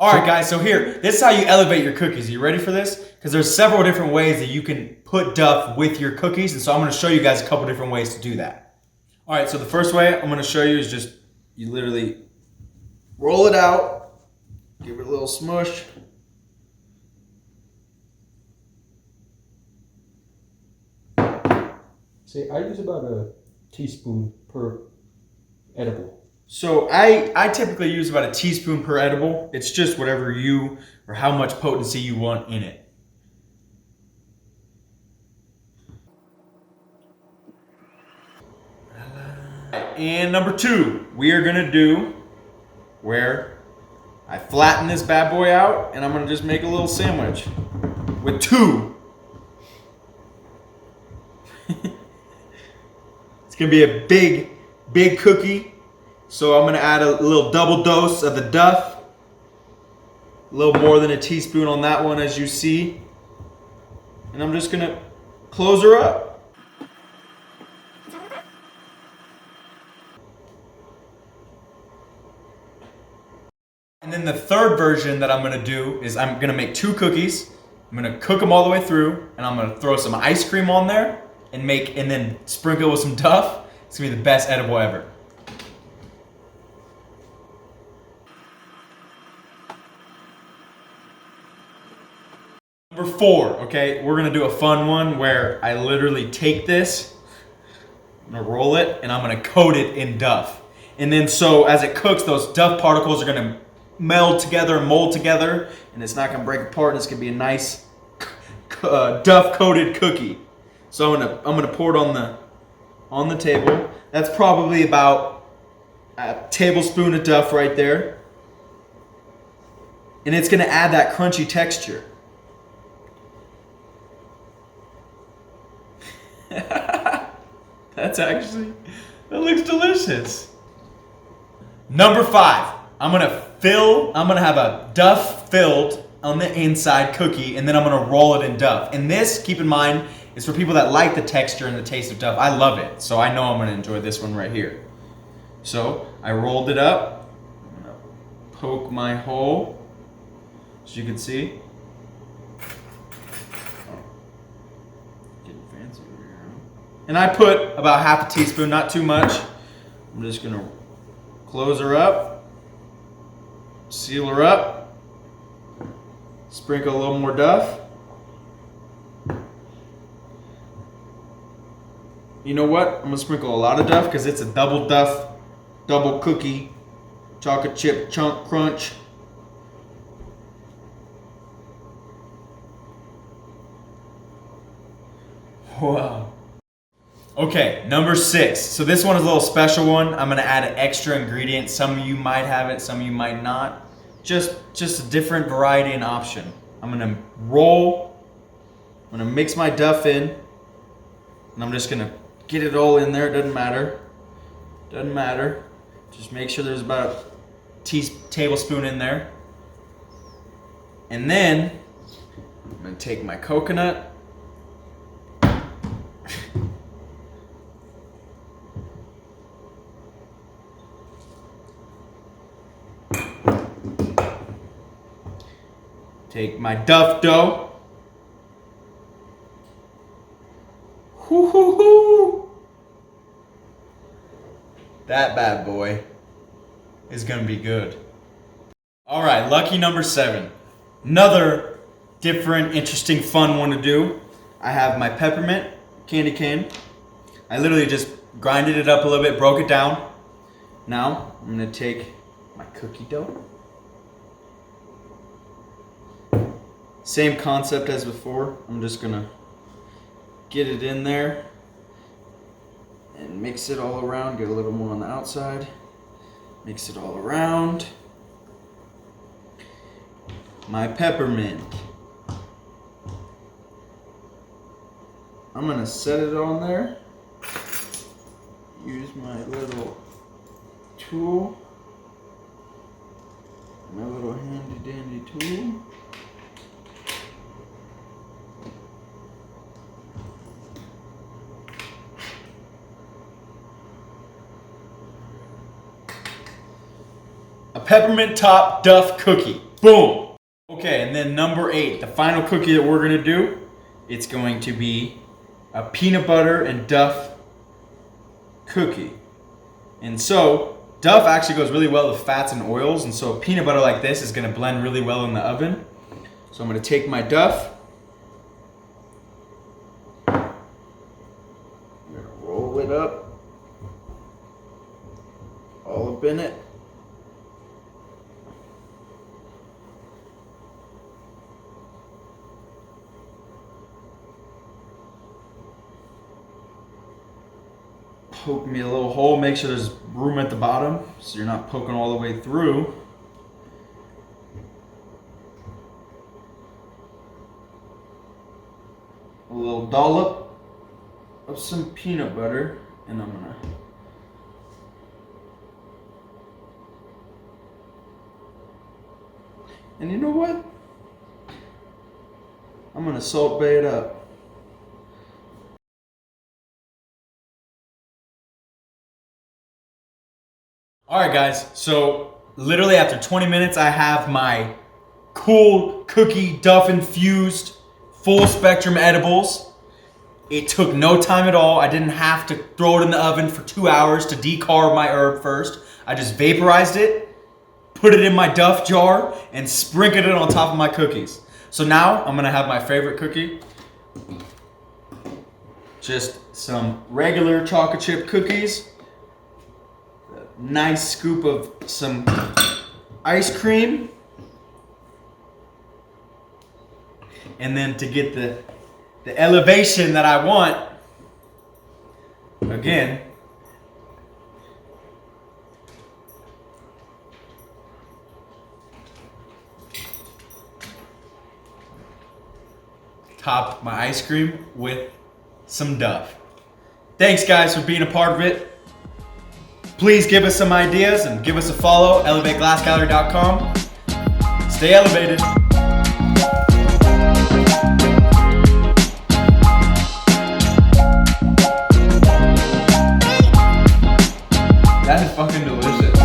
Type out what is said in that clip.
All right, guys, so here, this is how you elevate your cookies. Are you ready for this? Because there's several different ways that you can put Duff with your cookies, and so I'm going to show you guys a couple different ways to do that. All right, so the first way I'm going to show you is just, you literally roll it out, give it a little smush. See, I use about a teaspoon per edible. So I typically use about a teaspoon per edible. It's just whatever you, or how much potency you want in it. And number 2, we are gonna do where I flatten this bad boy out and I'm gonna just make a little sandwich with 2. It's gonna be a big cookie. So I'm gonna add a little double dose of the Duff. A little more than a teaspoon on that one, as you see. And I'm just gonna close her up. And then the third version that I'm gonna do is I'm gonna make 2 cookies. I'm gonna cook them all the way through, and I'm gonna throw some ice cream on there and then sprinkle with some Duff. It's gonna be the best edible ever. Number 4, okay, we're gonna do a fun one where I literally take this, I'm gonna roll it, and I'm gonna coat it in Duff. And then so as it cooks, those Duff particles are gonna meld together and mold together, and it's not gonna break apart, and it's gonna be a nice Duff coated cookie. So I'm gonna pour it on the table. That's probably about a tablespoon of Duff right there. And it's gonna add that crunchy texture. That looks delicious. Number 5, I'm gonna have a Duff filled on the inside cookie, and then I'm gonna roll it in Duff. And this, keep in mind, is for people that like the texture and the taste of Duff. I love it, so I know I'm gonna enjoy this one right here. So I rolled it up. I'm gonna poke my hole, as you can see. Getting fancy over here. And I put about half a teaspoon, not too much. I'm just gonna close her up, seal her up, sprinkle a little more Duff. You know what? I'm gonna sprinkle a lot of Duff because it's a double Duff, double cookie, chocolate chip chunk crunch. Wow. Okay, number 6. So this one is a little special one. I'm gonna add an extra ingredient. Some of you might have it, some of you might not. Just a different variety and option. I'm gonna mix my Duff in, and I'm just gonna get it all in there. It doesn't matter. Just make sure there's about a tablespoon in there. And then I'm gonna take my coconut. Take my Duff dough. Hoo-hoo-hoo. That bad boy is gonna be good. All right, lucky number 7. Another different, interesting, fun one to do. I have my peppermint candy cane. I literally just grinded it up a little bit, broke it down. Now I'm gonna take my cookie dough. Same concept as before. I'm just gonna get it in there and mix it all around. Get a little more on the outside. Mix it all around. My peppermint. I'm gonna set it on there. Use my little tool. My little handy dandy tool. A peppermint top Duff cookie. Boom. Okay, and then number 8, the final cookie that we're gonna do, it's going to be a peanut butter and Duff cookie. And so, Duff actually goes really well with fats and oils, and so peanut butter like this is gonna blend really well in the oven. So I'm gonna take my Duff, I'm gonna roll it up, all up in it. Poke me a little hole, make sure there's room at the bottom so you're not poking all the way through. A little dollop of some peanut butter, and I'm gonna and you know what? I'm gonna Salt Bae it up. Alright guys, so literally after 20 minutes I have my cool cookie Duff infused full spectrum edibles. It took no time at all. I didn't have to throw it in the oven for 2 hours to decarb my herb first. I just vaporized it, put it in my Duff jar, and sprinkled it on top of my cookies. So now I'm gonna have my favorite cookie. Just some regular chocolate chip cookies. Nice scoop of some ice cream, and then to get the elevation that I want, again, top my ice cream with some Duff. Thanks guys for being a part of it. Please give us some ideas and give us a follow, elevateglassgallery.com. Stay elevated. That is fucking delicious.